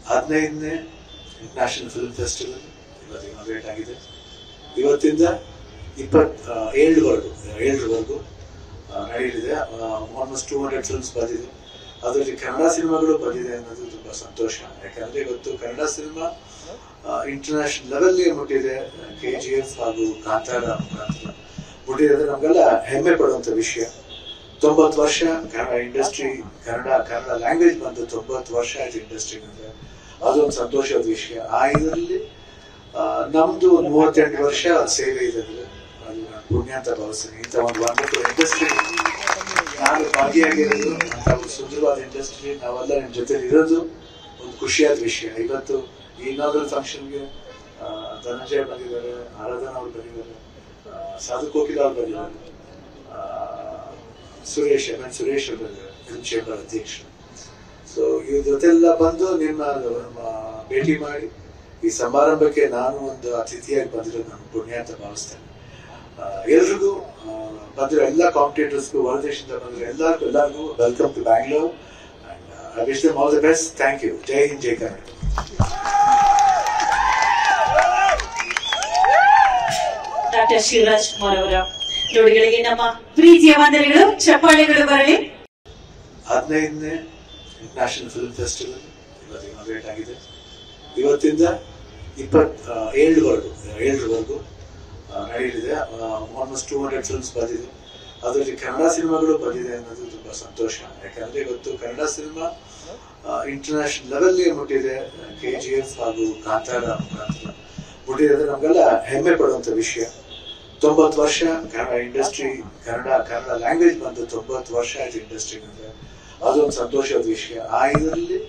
15ನೇ international film festival ಇವತ್ತು inaugurate ಆಗಿದೆ. ಇವತ್ತಿಂದ 27ರವರೆಗೂ ನಡೆಯಲಿದೆ. ಆಲ್ಮೋಸ್ಟ್ 200 ಫಿಲ್ಮ್ಸ್ ಬಂದಿದೆ. ಅದರಲ್ಲಿ ಕನ್ನಡ ಸಿನಿಮಾಗಳು ಬಂದಿದೆ ಅನ್ನೋದು ತುಂಬಾ ಸಂತೋಷ. ಯಾಕಂದ್ರೆ ಇವತ್ತು ಕನ್ನಡ ಸಿನಿಮಾ ಇಂಟರ್ನ್ಯಾಷನಲ್ ಲೆವೆಲ್ಗೆ ಮುಟ್ಟಿದೆ. KGF ಹಾಗೂ ಕಾಂತಾರ ಮುಖಾಂತರ ಮುಟ್ಟಿದೆ. ನಮ್ಗೆಲ್ಲ ಹೆಮ್ಮೆ ಪಡುವಂತ ವಿಷಯ. 90 ವರ್ಷ ಕನ್ನಡ ಇಂಡಸ್ಟ್ರಿ, ಕನ್ನಡ ಲ್ಯಾಂಗ್ವೇಜ್ ಬಂದು 90 ವರ್ಷ ಆಯ್ತು ಇಂಡಸ್ಟ್ರಿ ಅಂದ್ರೆ ಅದೊಂದು ಸಂತೋಷದ ವಿಷಯ. ಇದರಲ್ಲಿ ನಮ್ದು 38 ವರ್ಷ ಸೇವೆ ಇದೆ ಅಂದ್ರೆ ಅದು ನಾನು ಪುಣ್ಯ ಅಂತ ಭಾವಿಸ್ತೀನಿ. ಇಂಥ ಒಂದು ವಂಡರ್ಫುಲ್ ಇಂಡಸ್ಟ್ರಿ ನಾನು ಭಾಗಿಯಾಗಿರೋದು, ಅಂತ ಒಂದು ಸುಂದರವಾದ ಇಂಡಸ್ಟ್ರಿ ನಾವೆಲ್ಲ ನಿಮ್ಮ ಜೊತೆ ಇರೋದು ಒಂದು ಖುಷಿಯಾದ ವಿಷಯ. ಇವತ್ತು ಈ ಇನಾಗ್ರಲ್ ಫಂಕ್ಷನ್ಗೆ ಧನಂಜಯ ಬಂದಿದ್ದಾರೆ, ಆರಾಧನಾ ಅವ್ರು ಬಂದಿದ್ದಾರೆ, ಸಾಧು ಕೋಕಿಲ ಅವ್ರು ಬಂದಿದ್ದಾರೆ, ಸುರೇಶ್ ಅವ್ರು ಬಂದಿದ್ದಾರೆ, ಫಿಲ್ಮ್ ಚೇಂಬರ್ ಅಧ್ಯಕ್ಷರು. ಸೊ ಇವ್ರ ಜೊತೆಲ್ಲ ಬಂದು ನಿಮ್ಮ ಭೇಟಿ ಮಾಡಿ ಈ ಸಮಾರಂಭಕ್ಕೆ ನಾನು ಒಂದು ಅತಿಥಿಯಾಗಿ ಬಂದಿರೋದು ನಾನು ಪುಣ್ಯ ಅಂತ ಭಾವಿಸ್ತೇನೆ. ಎಲ್ರಿಗೂ ಬಂದಿರೋ ಎಲ್ಲ ಕಾಂಪಿಟೇಟರ್ಸ್ಗೂ, ಹೊರದೇಶದಿಂದ ಬಂದಿರೋ ಎಲ್ಲರಿಗೂ welcome to Bangalore. I wish them all the best. Thank you. ಜೈ ಹಿಂದ್, ಜೈ ಕನ್ನಡ. ಡಾಕ್ಟರ್ ಶಿವರಾಜ್ ಕುಮಾರ್ ಅವರ ಜೋಡಿಗಳಿಗೆ ನಮ್ಮ ಪ್ರೀತಿಯ ವಂದನೆಗಳು, ಚಪ್ಪಾಳೆಗಳು ಬರಲಿ. 15ನೇ ಇಂಟರ್ನ್ಯಾಷನಲ್ ಫಿಲ್ಮ್ ಫೆಸ್ಟಿವಲ್ ಇವತ್ತು ಇನಾಗ್ರೇಟ್ ಆಗಿದೆ. ಇವತ್ತಿಂದ 27ರವರೆಗೂ ನಡೆಯಲಿದೆ. ಆಲ್ಮೋಸ್ಟ್ 200 ಫಿಲ್ಮ್ಸ್ ಬಂದಿದೆ. ಅದರಲ್ಲಿ ಕನ್ನಡ ಸಿನಿಮಾಗಳು ಬಂದಿದೆ ಅನ್ನೋದು ತುಂಬಾ ಸಂತೋಷ. ಯಾಕಂದ್ರೆ ಇವತ್ತು ಕನ್ನಡ ಸಿನಿಮಾ ಇಂಟರ್ನ್ಯಾಷನಲ್ ಲೆವೆಲ್ಗೆ ಮುಟ್ಟಿದೆ. KGF ಹಾಗೂ ಕಾಂತಾರ ಮುಖಾಂತರ ಮುಟ್ಟಿದೆ. ನಮ್ಗೆಲ್ಲ ಹೆಮ್ಮೆ ಪಡುವಂತ ವಿಷಯ. 90 ವರ್ಷ ಕನ್ನಡ ಇಂಡಸ್ಟ್ರಿ, ಕನ್ನಡ ಲ್ಯಾಂಗ್ವೇಜ್ ಬಂದು 90 ವರ್ಷ ಆಯ್ತು ಇಂಡಸ್ಟ್ರಿ ಅಂದ್ರೆ ಅದೊಂದು ಸಂತೋಷದ ವಿಷಯ. ಇದರಲ್ಲಿ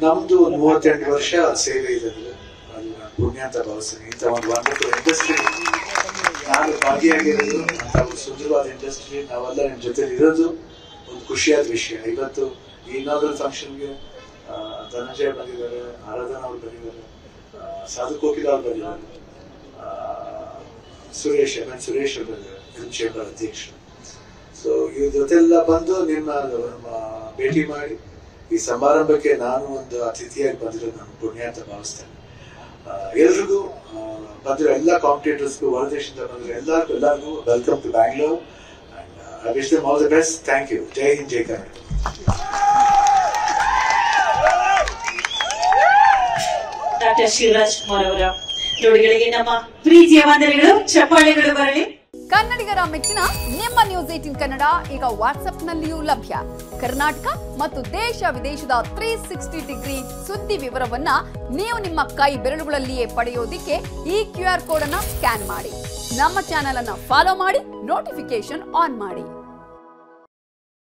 ನಮ್ದು 38 ವರ್ಷ ಸೇವೆ ಇದೆ ಅಂದ್ರೆ ಅದು ನಾನು ಪುಣ್ಯ ಅಂತ ಭಾವಿಸ್ತೀನಿ. ಇಂಥ ಒಂದು ವಂಡರ್ಫುಲ್ ಇಂಡಸ್ಟ್ರಿ ನಾನು ಭಾಗಿಯಾಗಿರೋದು, ಅಂತ ಒಂದು ಸುಂದರವಾದ ಇಂಡಸ್ಟ್ರಿ ನಾವೆಲ್ಲ ನಿಮ್ಮ ಜೊತೆ ಇರೋದು ಒಂದು ಖುಷಿಯಾದ ವಿಷಯ. ಇವತ್ತು ಈ ಇನಾಗ್ರಲ್ ಫಂಕ್ಷನ್ಗೆ ಧನಂಜಯ ಬಂದಿದ್ದಾರೆ, ಆರಾಧನಾ ಅವ್ರು ಬಂದಿದ್ದಾರೆ, ಸಾಧು ಕೋಕಿಲ ಅವ್ರು ಬಂದಿದ್ದಾರೆ, ಸುರೇಶ್ ಅವ್ರು ಬಂದಿದ್ದಾರೆ, ಫಿಲ್ಮ್ ಚೇಂಬರ್ ಅಧ್ಯಕ್ಷರು. ಸೊ ಇವ್ರ ಜೊತೆಲ್ಲ ಬಂದು ನಿಮ್ಮ ಭೇಟಿ ಮಾಡಿ ಈ ಸಮಾರಂಭಕ್ಕೆ ನಾನು ಒಂದು ಅತಿಥಿಯಾಗಿ ಬಂದಿರೋದು ನಾನು ಪುಣ್ಯ ಅಂತ ಭಾವಿಸ್ತೇನೆ. ಎಲ್ರಿಗೂ ಬಂದಿರೋ ಎಲ್ಲ ಕಾಂಪಿಟೇಟರ್ಸ್ಗೂ, ಹೊರದೇಶದಿಂದ ಬಂದಿರೋ ಎಲ್ಲರಿಗೂ welcome to Bangalore. I wish them all the best. Thank you. ಜೈ ಹಿಂದ್, ಜೈ ಕನ್ನಡ. ಡಾಕ್ಟರ್ ಶಿವರಾಜ್ ಕುಮಾರ್ ಅವರ ಜೋಡಿಗಳಿಗೆ ನಮ್ಮ ಪ್ರೀತಿಯ ವಂದನೆಗಳು, ಚಪ್ಪಾಳೆಗಳು ಬರಲಿ. ಕನ್ನಡಿಗರ ಮೆಚ್ಚಿನ ನಿಮ್ಮ ನ್ಯೂಸ್ 18 ಕನ್ನಡ ಈಗ ವಾಟ್ಸ್ಆಪ್ನಲ್ಲಿಯೂ ಲಭ್ಯ. ಕರ್ನಾಟಕ ಮತ್ತು ದೇಶ ವಿದೇಶದ 360 ಡಿಗ್ರಿ ಸುದ್ದಿ ವಿವರವನ್ನ ನೀವು ನಿಮ್ಮ ಕೈ ಬೆರಳುಗಳಲ್ಲಿಯೇ ಪಡೆಯೋದಿಕ್ಕೆ ಈ QR ಕೋಡ್ ಅನ್ನ ಸ್ಕ್ಯಾನ್ ಮಾಡಿ. ನಮ್ಮ ಚಾನೆಲ್ ಅನ್ನ ಫಾಲೋ ಮಾಡಿ, ನೋಟಿಫಿಕೇಶನ್ ಆನ್ ಮಾಡಿ.